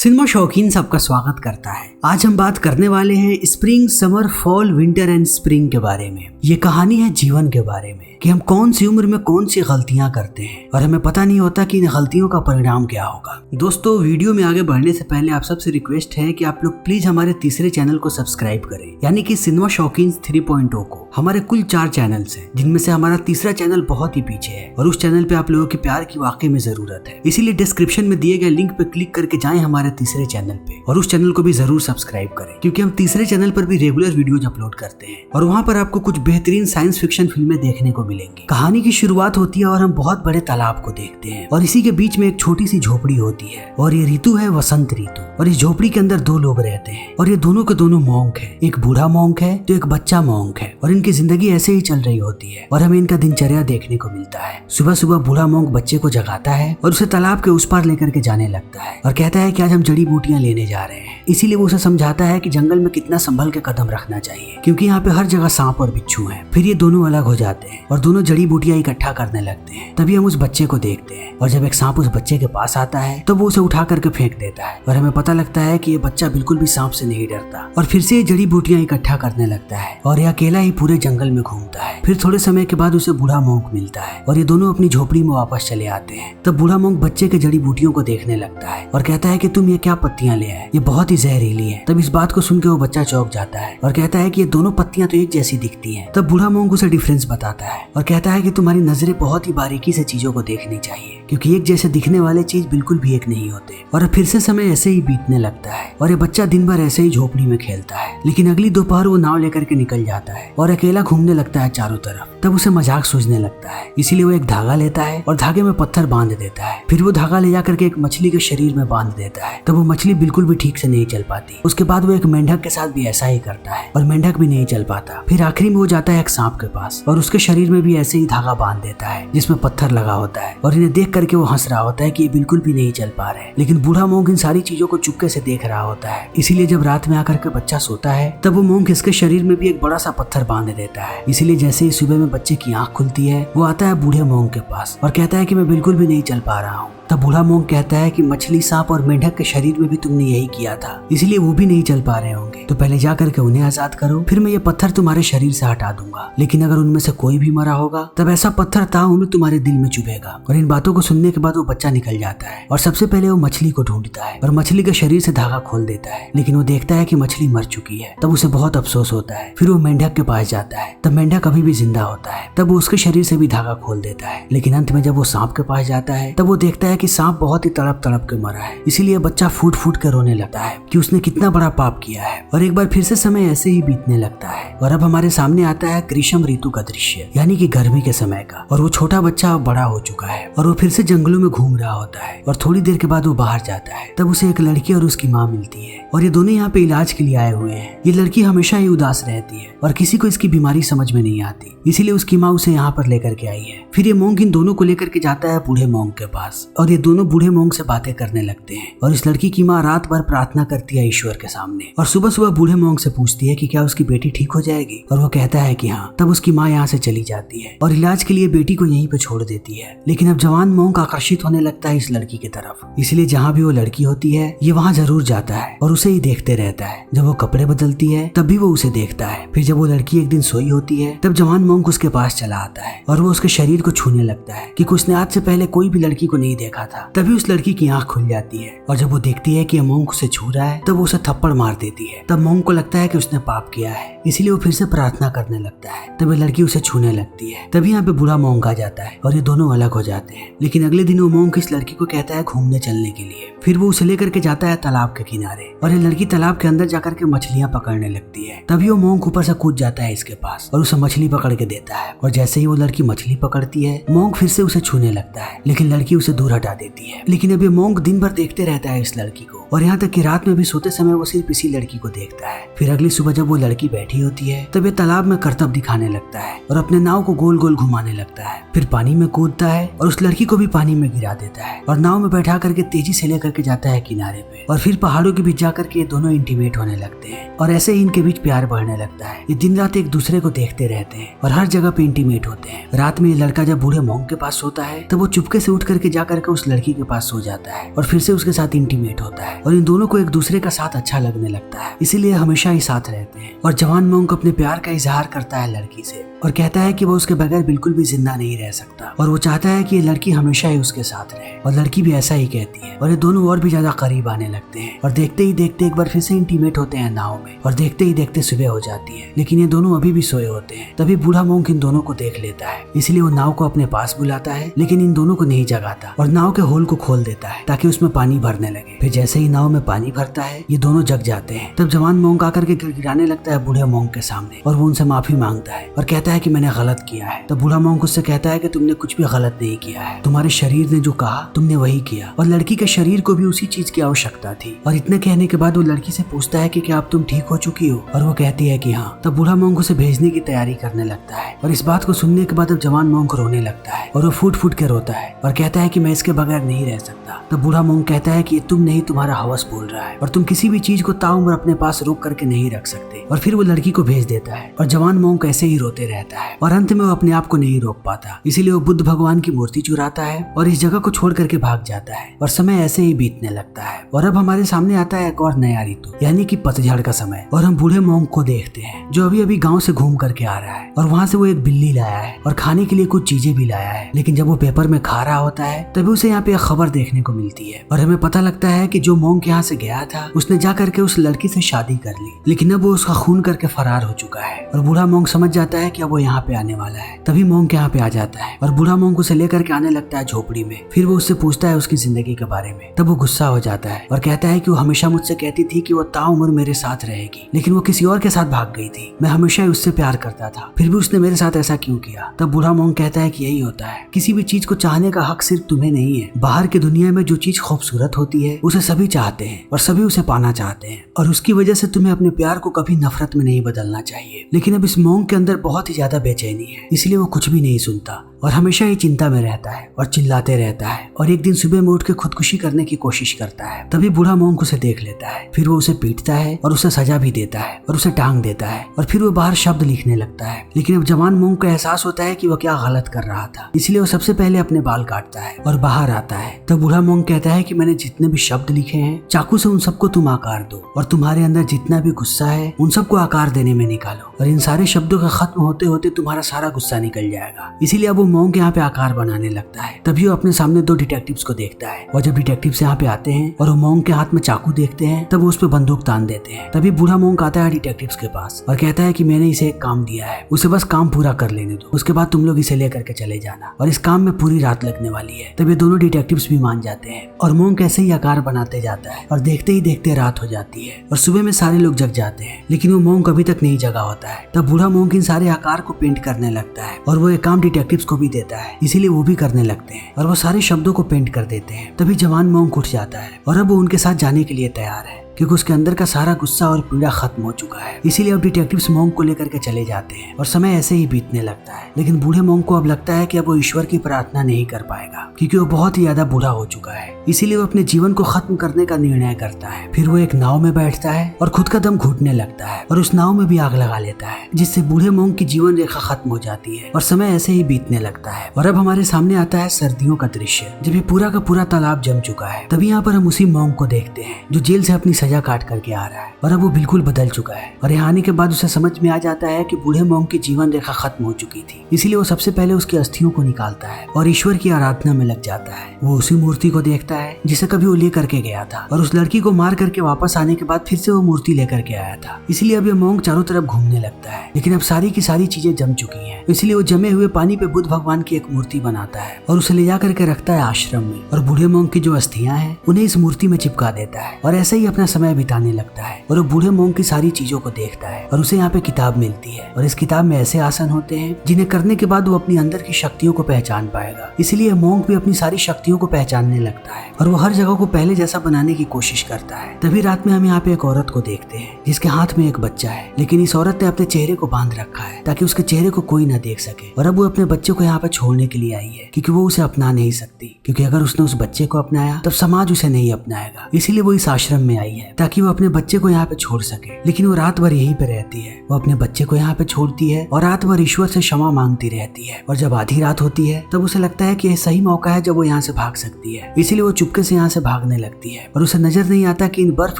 Cinema शौकीन सबका स्वागत करता है। आज हम बात करने वाले हैं spring, summer, fall, winter and spring के बारे में। ये कहानी है जीवन के बारे में कि हम कौन सी उम्र में कौन सी गलतियां करते हैं और हमें पता नहीं होता कि इन गलतियों का परिणाम क्या होगा। दोस्तों, वीडियो में आगे बढ़ने से पहले आप सबसे रिक्वेस्ट है कि आप लोग प्लीज हमारे तीसरे चैनल को सब्सक्राइब करें, यानी कि सिनेमा शौकीन 3.0 को। हमारे कुल 4 चैनल्स हैं, जिनमें से हमारा तीसरा चैनल बहुत ही पीछे है और उस चैनल पे आप लोगों के प्यार की वाकई में जरूरत है। इसीलिए डिस्क्रिप्शन में दिए गए लिंक पे क्लिक करके जाएं हमारे तीसरे चैनल पे और उस चैनल को भी जरूर सब्सक्राइब करें, क्योंकि हम तीसरे चैनल पर भी रेगुलर वीडियोज अपलोड करते हैं और वहाँ पर आपको कुछ बेहतरीन साइंस फिक्शन फिल्में देखने को मिलेंगी। कहानी की शुरुआत होती है और हम बहुत बड़े तालाब को देखते हैं और इसी के बीच में एक छोटी सी झोपड़ी होती है और ये ऋतु है वसंत ऋतु। और इस झोपड़ी के अंदर 2 लोग रहते हैं और ये दोनों के दोनों मॉन्क है। एक बूढ़ा मॉन्क है तो एक बच्चा मॉन्क है और इनकी जिंदगी ऐसे ही चल रही होती है और हमें इनका दिनचर्या देखने को मिलता है। सुबह सुबह बूढ़ा मॉन्क बच्चे को जगाता है और उसे तालाब के उस पार लेकर के जाने लगता है और कहता है कि आज हम जड़ी बूटियां लेने जा रहे हैं। इसीलिए वो उसे समझाता है कि जंगल में कितना संभल के कदम रखना चाहिए, क्योंकि यहाँ पे हर जगह सांप और बिच्छू हैं। फिर ये दोनों अलग हो जाते हैं और दोनों जड़ी बूटियां इकट्ठा करने लगते हैं। तभी हम उस बच्चे को देखते हैं और जब एक सांप उस बच्चे के पास आता है तो वो उसे उठा करके फेंक देता है और हमें पता लगता है कि ये बच्चा बिल्कुल भी सांप से नहीं डरता और फिर से ये जड़ी बूटियां इकट्ठा करने लगता है और ये अकेला ही पूरे जंगल में घूमता है। फिर थोड़े समय के बाद उसे बूढ़ा मॉन्क मिलता है और ये दोनों अपनी झोपड़ी में वापस चले आते हैं। तब बूढ़ा मॉन्क बच्चे के जड़ी बूटियों को देखने लगता है और कहता है कि तुम ये क्या पत्तियां ले आए, ये बहुत ही जहरीली है। तब इस बात को सुनकर वो बच्चा चौंक जाता है और कहता है कि ये दोनों पत्तियां तो एक जैसी दिखती हैं। तब बूढ़ा मॉन्क उसे डिफरेंस बताता है और कहता है कि तुम्हारी नजरें बहुत ही बारीकी से चीजों को देखनी चाहिए, क्योंकि एक जैसे दिखने वाले चीज बिल्कुल भी एक नहीं होते। और फिर से समय ऐसे ही बीतने लगता है और ये बच्चा दिन भर ऐसे ही झोपड़ी में खेलता है। लेकिन अगली दोपहर वो नाव लेकर के निकल जाता है और अकेला घूमने लगता है चारों तरफ। तब उसे मजाक सूझने लगता है, इसीलिए वो एक धागा लेता है और धागे में पत्थर बांध देता है। फिर वो धागा ले जाकर के एक मछली के शरीर में बांध देता है। तब वो मछली बिल्कुल भी ठीक से नहीं चल पाती। उसके बाद वो एक मेंढक के साथ भी ऐसा ही करता है और मेंढक भी नहीं चल पाता। फिर आखिरी में वो जाता है एक सांप के पास और उसके शरीर में भी ऐसे ही धागा बांध देता है जिसमें पत्थर लगा होता है और इन्हें देख करके वो हंस रहा होता है कि ये बिल्कुल भी नहीं चल पा रहे। लेकिन बूढ़ा मॉन्क इन सारी चीजों को चुपके से देख रहा होता है। इसीलिए जब रात में आकर के बच्चा सोता है तब वो मॉन्क इसके शरीर में भी एक बड़ा सा पत्थर बांध देता है। इसीलिए जैसे ही सुबह में बच्चे की आंख खुलती है वो आता है बूढ़े मॉन्क के पास और कहता है कि मैं बिल्कुल भी नहीं चल पा रहा हूँ। तब बूढ़ा मॉन्क कहता है कि मछली, सांप और मेंढक के शरीर में भी तुमने यही किया था, इसलिए वो भी नहीं चल पा रहे होंगे। तो पहले जा करके उन्हें आजाद करो, फिर मैं ये पत्थर तुम्हारे शरीर से हटा दूंगा। लेकिन अगर उनमें से कोई भी मरा होगा तब ऐसा पत्थर ताउम्र तुम्हारे दिल में चुभेगा। और इन बातों को सुनने के बाद वो बच्चा निकल जाता है और सबसे पहले वो मछली को ढूंढता है और मछली के शरीर से धागा खोल देता है। लेकिन वो देखता है कि मछली मर चुकी है। तब उसे बहुत अफसोस होता है। फिर वो मेंढक के पास जाता है। तब मेंढक अभी भी जिंदा होता है। तब वो उसके शरीर से भी धागा खोल देता है। लेकिन अंत में जब वो सांप के पास जाता है तब वो देखता है कि सांप बहुत ही तड़प तड़प के मरा है। इसीलिए बच्चा फूट फूट कर रोने लगता है कि उसने कितना बड़ा पाप किया है। और एक बार फिर से समय ऐसे ही बीतने लगता है और अब हमारे सामने आता है ग्रीष्म ऋतु का दृश्य, यानी कि गर्मी के समय का। और वो छोटा बच्चा अब बड़ा हो चुका है और वो फिर से जंगलों में घूम रहा होता है और थोड़ी देर के बाद वो बाहर जाता है। तब उसे एक लड़की और उसकी माँ मिलती है और ये दोनों यहाँ पे इलाज के लिए आए हुए हैं। ये लड़की हमेशा ही उदास रहती है और किसी को इसकी बीमारी समझ में नहीं आती, इसीलिए उसकी माँ उसे यहाँ पर लेकर के आई है। फिर ये मॉन्क इन दोनों को लेकर के जाता है बूढ़े मॉन्क के पास और ये दोनों बूढ़े मॉन्क से बातें करने लगते हैं। और इस लड़की की माँ रात भर प्रार्थना करती है ईश्वर के सामने और सुबह सुबह बूढ़े मॉन्क से पूछती है कि क्या उसकी बेटी ठीक हो जाएगी और वो कहता है कि हाँ। तब उसकी माँ यहाँ से चली जाती है और इलाज के लिए बेटी को यहीं पे छोड़ देती है। लेकिन अब जवान मॉन्क आकर्षित होने लगता है इस लड़की की तरफ, इसलिए जहाँ भी वो लड़की होती है ये वहाँ जरूर जाता है और उसे ही देखते रहता है। जब वो कपड़े बदलती है तब भी वो उसे देखता है। फिर जब वो लड़की एक दिन सोई होती है तब जवान मॉन्क उसके पास चला आता है और वो उसके शरीर को छूने लगता है कि उसने आज से पहले कोई भी लड़की को नहीं देखा था। तभी उस लड़की की आंख खुल जाती है और जब वो देखती है कि मॉन्क उसे छू रहा है तब वो उसे थप्पड़ मार देती है। तब मॉन्क को लगता है कि उसने पाप किया है, इसीलिए वो फिर से प्रार्थना करने लगता है। तब लड़की उसे छूने लगती है। तभी यहाँ पे बूढ़ा मॉन्क आ जाता है और ये दोनों अलग हो जाते हैं। लेकिन अगले दिन वो मॉन्क इस लड़की को कहता है घूमने चलने के लिए। फिर वो उसे लेकर के जाता है तालाब के किनारे और ये लड़की तालाब के अंदर जाकर के मछलियां पकड़ने लगती है। तभी वो मॉन्क ऊपर से कूद जाता है इसके पास और उसे मछली पकड़ के देता है। और जैसे ही वो लड़की मछली पकड़ती है मॉन्क फिर से उसे छूने लगता है, लेकिन लड़की उसे दूर हटा देती है। लेकिन अब ये मॉन्क दिन भर देखते रहता है इस लड़की को और यहाँ तक कि रात में भी सोते समय वो सिर्फ इसी लड़की को देखता है। फिर अगली सुबह जब वो लड़की बैठी होती है तब ये तालाब में करतब दिखाने लगता है और अपने नाव को गोल गोल घुमाने लगता है। फिर पानी में कूदता है और उस लड़की को भी पानी में गिरा देता है और नाव में बैठा करके तेजी से लेकर के जाता है किनारे पे। और फिर पहाड़ों के बीच जाकर के दोनों इंटीमेट होने लगते हैं और ऐसे ही इनके बीच प्यार बढ़ने लगता है। ये दिन रात एक दूसरे को देखते रहते हैं और हर जगह पे इंटीमेट होते हैं। रात में ये लड़का जब बूढ़े मॉन्क के पास सोता है तब वो चुपके से उठ करके जाकर के जाकर उस लड़की के पास सो जाता है और फिर से उसके साथ इंटीमेट होता है और इन दोनों को एक दूसरे का साथ अच्छा लगने लगता है, इसीलिए हमेशा ही साथ रहते हैं। और जवान मोंक अपने प्यार का इजहार करता है लड़की से और कहता है कि वो उसके बगैर बिल्कुल भी जिंदा नहीं रह सकता और वो चाहता है कि ये लड़की हमेशा ही उसके साथ रहे और लड़की भी ऐसा ही कहती है और ये दोनों और भी ज्यादा करीब आने लगते हैं और देखते ही देखते एक बार फिर से इंटीमेट होते हैं नाव में और देखते ही देखते सुबह हो जाती है, लेकिन ये दोनों अभी भी सोए होते हैं। तभी बूढ़ा मोंक इन दोनों को देख लेता है, इसलिए वो नाव को अपने पास बुलाता है, लेकिन इन दोनों को नहीं जगाता और नाव के होल को खोल देता है ताकि उसमें पानी भरने लगे। फिर जैसे ही नाव में पानी भरता है ये दोनों जग जाते हैं। तब जवान मोंक आकर के गिड़गिड़ाने लगता है बूढ़े मोंक के सामने और वो उनसे माफी मांगता है और कहता है कि मैंने गलत किया है। तब बूढ़ा मोंक उससे कहता है कि तुमने कुछ भी गलत नहीं किया है, तुम्हारे शरीर ने जो कहा तुमने वही किया और लड़की के शरीर को भी उसी चीज की आवश्यकता थी। और इतने कहने के बाद वो लड़की से पूछता है कि क्या अब तुम ठीक हो चुकी हो और वो कहती है कि हाँ। तब बूढ़ा मोंक उसे भेजने की तैयारी करने लगता है और इस बात को सुनने के बाद अब जवान मोंक रोने लगता है और वो फूट फूट के रोता है और कहता है कि मैं इसके बगैर नहीं रह सकता। तब बूढ़ा मोंक कहता है कि ये तुम नहीं, तुम्हारा हवस बोल रहा है और तुम किसी भी चीज को ताउम्र अपने पास रोक करके नहीं रख सकते। और फिर वो लड़की को भेज देता है और जवान मोंक ऐसे ही रोते रहता है और अंत में वो अपने आप को नहीं रोक पाता, इसीलिए वो बुद्ध भगवान की मूर्ति चुराता है और इस जगह को छोड़ करके भाग जाता है और समय ऐसे ही बीतने लगता है। और अब हमारे सामने आता है एक और नया ऋतु यानी कि पतझड़ का समय और हम बूढ़े मोंक को देखते हैं जो अभी अभी गांव से घूम करके आ रहा है और वहाँ से वो एक बिल्ली लाया है और खाने के लिए कुछ चीजें भी लाया है। लेकिन जब वो पेपर में खा रहा होता है तभी उसे यहाँ पे एक खबर देखने को मिलती है और हमें पता लगता है कि जो मोंक यहाँ से गया था उसने जा करके उस लड़की से शादी कर ली, लेकिन अब वो उसका खून करके फरार हो चुका है और बूढ़ा मोंक समझ जाता है कि अब वो यहाँ पे आने वाला है। तभी मोंक यहाँ पे आ जाता है और बूढ़ा मोंक उसे लेकर के आने लगता है झोपड़ी में। फिर वो उससे पूछता है उसकी जिंदगी के बारे में। तब वो गुस्सा हो जाता है और कहता है कि वो हमेशा मुझसे कहती थी कि वो ताउम्र मेरे साथ रहेगी, लेकिन वो किसी और के साथ भाग गई थी। मैं हमेशा ही उससे प्यार करता था, फिर भी उसने मेरे साथ ऐसा क्यों किया। तब बूढ़ा मोंक कहता है कि यही होता है, किसी भी चीज को चाहने का हक सिर्फ तुम्हें नहीं है। बाहर की दुनिया में जो चीज खूबसूरत होती है उसे सभी चाहते हैं और सभी उसे पाना चाहते हैं और उसकी वजह से तुम्हें अपने प्यार को कभी नफरत में नहीं बदलना चाहिए। लेकिन अब इस मोंक के अंदर बहुत ही ज्यादा बेचैनी है, इसलिए वो कुछ भी नहीं सुनता और हमेशा ही चिंता में रहता है और चिल्लाते रहता है और एक दिन सुबह में उठ के खुदकुशी करने की कोशिश करता है। तभी बूढ़ा मोंक उसे देख लेता है, फिर वो उसे पीटता है और उसे सजा भी देता है और उसे टांग देता है और फिर वो बाहर शब्द लिखने लगता है। लेकिन अब जवान मोंक को एहसास होता है कि वो क्या गलत कर रहा था, इसलिए वो सबसे पहले अपने बाल काटता है और बाहर आता है। तब बूढ़ा मोंक कहता है कि मैंने जितने भी शब्द लिखे हैं चाकू से उन सबको तुम आकार दो और तुम्हारे अंदर जितना भी गुस्सा है उन सबको आकार देने में निकालो और इन सारे शब्दों का खत्म होते होते तुम्हारा सारा गुस्सा निकल जाएगा। इसीलिए अब वो मोंक यहाँ पे आकार बनाने लगता है। तभी वो अपने सामने दो डिटेक्टिव्स को देखता है और जब डिटेक्टिव्स यहाँ पे आते हैं और वो मोंक के हाथ में चाकू देखते हैं तब वो उस पे बंदूक तान देते हैं। तभी बूढ़ा मोंक आता है डिटेक्टिव्स के पास और कहता है कि मैंने इसे एक काम दिया है, उसे बस काम पूरा कर लेने दो, उसके बाद तुम लोग इसे लेकर के चले जाना और इस काम में पूरी रात लगने वाली है। तभी दोनों डिटेक्टिव्स भी मान जाते हैं और मोंक ऐसे ही आकार बनाते जाता है और देखते ही देखते रात हो जाती है और सुबह में सारे लोग जग जाते हैं, लेकिन वो मोंक अभी तक नहीं जगा होता है। तब बूढ़ा मोंक इन सारे आकार को पेंट करने लगता है और वो एक काम डिटेक्टिव्स को भी देता है, इसीलिए वो भी करने लगते हैं और वो सारे शब्दों को पेंट कर देते हैं। तभी जवान मोंक उठ जाता है और अब वो उनके साथ जाने के लिए तैयार है क्योंकि उसके अंदर का सारा गुस्सा और पीड़ा खत्म हो चुका है। इसीलिए अब डिटेक्टिव्स मोंक को लेकर के चले जाते हैं और समय ऐसे ही बीतने लगता है। लेकिन बूढ़े मोंक को अब लगता है कि अब वो ईश्वर की प्रार्थना नहीं कर पाएगा क्योंकि वो बहुत ही ज्यादा बूढ़ा हो चुका है। इसीलिए वो अपने जीवन को खत्म करने का निर्णय करता है। फिर वो एक नाव में बैठता है और खुद का दम घुटने लगता है और उस नाव में भी आग लगा लेता है, जिससे बूढ़े मोंक की जीवन रेखा खत्म हो जाती है और समय ऐसे ही बीतने लगता है। और अब हमारे सामने आता है सर्दियों का दृश्य, जब ये पूरा का पूरा तालाब जम चुका है। तभी यहाँ पर हम उसी मोंक को देखते हैं जो जेल से अपनी सजा काट करके आ रहा है और अब वो बिल्कुल बदल चुका है। और यहाँ आने के बाद उसे समझ में आ जाता है कि बूढ़े मोंक की जीवन रेखा खत्म हो चुकी थी, इसीलिए वो सबसे पहले उसकी अस्थियों को निकालता है और ईश्वर की आराधना में लग जाता है। वो उसी मूर्ति को देखता है जिसे कभी वो ले करके गया था और उस लड़की को मार करके वापस आने के बाद फिर से वो मूर्ति लेकर के आया था। इसलिए अब ये मोंक चारों तरफ घूमने लगता है, लेकिन अब सारी की सारी चीजें जम चुकी हैं। इसलिए वो जमे हुए पानी पे बुद्ध भगवान की एक मूर्ति बनाता है और उसे ले जा करके रखता है आश्रम में और बूढ़े मोंक की जो अस्थियां हैं उन्हें इस मूर्ति में चिपका देता है और ऐसे ही अपना समय बिताने लगता है। और वो बूढ़े मोंक की सारी चीजों को देखता है और उसे यहाँ पे किताब मिलती है और इस किताब में ऐसे आसन होते हैं जिन्हें करने के बाद वो अपनी अंदर की शक्तियों को पहचान पाएगा। इसीलिए मोंक भी अपनी सारी शक्तियों को पहचानने लगता है और वो हर जगह को पहले जैसा बनाने की कोशिश करता है। तभी रात में हम यहाँ पे एक औरत को देखते हैं जिसके हाथ में एक बच्चा है, लेकिन इस औरत ने अपने चेहरे को बांध रखा है ताकि उसके चेहरे को कोई ना देख सके। और अब वो अपने बच्चे को यहाँ पे छोड़ने के लिए आई है क्योंकि वो उसे अपना नहीं सकती, क्योंकि अगर उसने उस बच्चे को अपनाया तब समाज उसे नहीं अपनाएगा। इसीलिए वो इस आश्रम में आई है ताकि वो अपने बच्चे को यहाँ पे छोड़ सके, लेकिन वो रात भर यहीं पे रहती है। वो अपने बच्चे को यहाँ पे छोड़ती है और रात भर ईश्वर से क्षमा मांगती रहती है। और जब आधी रात होती है तब उसे लगता है कि यह सही मौका है जब वो यहाँ से भाग सकती है, इसीलिए वो चुपके से यहाँ से भागने लगती है। और उसे नजर नहीं आता कि इन बर्फ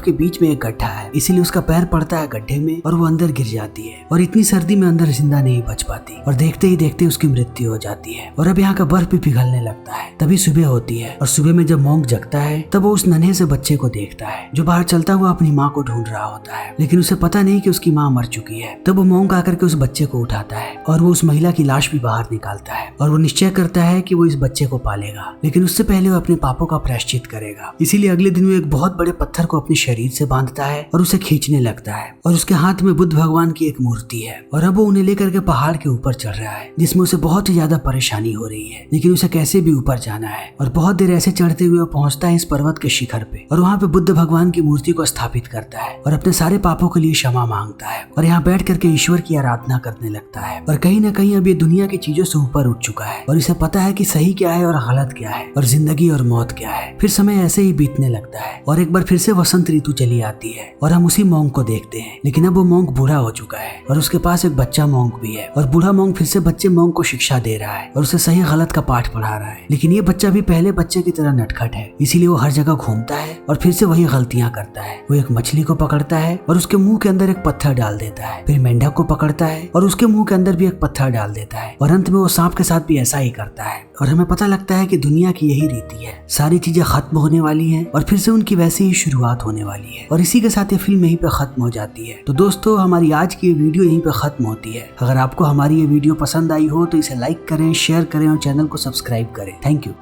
के बीच में एक गड्ढा है, इसीलिए उसका पैर पड़ता है गड्ढे में और वो अंदर गिर जाती है और इतनी सर्दी में अंदर जिंदा नहीं बच पाती और देखते ही देखते उसकी मृत्यु हो जाती है। और अब यहाँ का बर्फ भी पिघलने लगता है। तभी सुबह होती है और सुबह में जब मॉन्क जगता है तब वो उस नन्हे से बच्चे को देखता है जो बाहर चलता हुआ अपनी माँ को ढूंढ रहा होता है, लेकिन उसे पता नहीं कि उसकी माँ मर चुकी है। तब वो मॉन्क आकर के उस बच्चे को उठाता है और वो उस महिला की लाश भी बाहर निकालता है और वो निश्चय करता है कि वो इस बच्चे को पालेगा, लेकिन उससे पहले वो अपने पापों का प्रायश्चित करेगा। इसीलिए अगले दिन वो एक बहुत बड़े पत्थर को अपने शरीर से बांधता है और उसे खींचने लगता है और उसके हाथ में बुद्ध भगवान की एक मूर्ति है और अब वो उन्हें लेकर के पहाड़ के ऊपर चढ़ रहा है, जिसमें उसे बहुत ही ज्यादा परेशानी हो रही है, लेकिन उसे कैसे भी ऊपर जाना है। और बहुत देर ऐसे चढ़ते हुए वो पहुंचता है इस पर्वत के शिखर पे और वहाँ पे बुद्ध भगवान की मूर्ति को स्थापित करता है और अपने सारे पापों के लिए क्षमा मांगता है और यहाँ बैठ करके ईश्वर की आराधना करने लगता है। और कहीं ना कहीं अब ये दुनिया की चीजों से ऊपर उठ चुका है और इसे पता है कि सही क्या है और गलत क्या है और जिंदगी और मौत क्या है। फिर समय ऐसे ही बीतने लगता है और एक बार फिर से वसंत ऋतु चली आती है और हम उसी मॉन्क को देखते हैं, लेकिन अब वो मॉन्क बूढ़ा हो चुका है और उसके पास एक बच्चा मॉन्क भी है और बूढ़ा मॉन्क फिर से बच्चे मॉन्क को शिक्षा दे रहा है और उसे सही गलत का पाठ पढ़ा रहा है। लेकिन ये बच्चा भी पहले बच्चे की तरह नटखट है, इसीलिए वो हर जगह घूमता है और फिर से वही गलतियां करता है। वो एक मछली को पकड़ता है और उसके मुंह के अंदर एक पत्थर डाल देता है, फिर मेंढक को पकड़ता है और उसके मुंह के अंदर भी एक पत्थर डाल देता है और अंत में वो सांप के साथ भी ऐसा ही करता है। और हमें पता लगता है कि दुनिया की यही रीति है, सारी चीजें खत्म होने वाली हैं और फिर से उनकी वैसी ही शुरुआत होने वाली है। और इसी के साथ ये फिल्म यहीं पे खत्म हो जाती है। तो दोस्तों, हमारी आज की ये वीडियो यहीं पे खत्म होती है। अगर आपको हमारी ये वीडियो पसंद आई हो तो इसे लाइक करें, शेयर करें और चैनल को सब्सक्राइब करें। Thank you.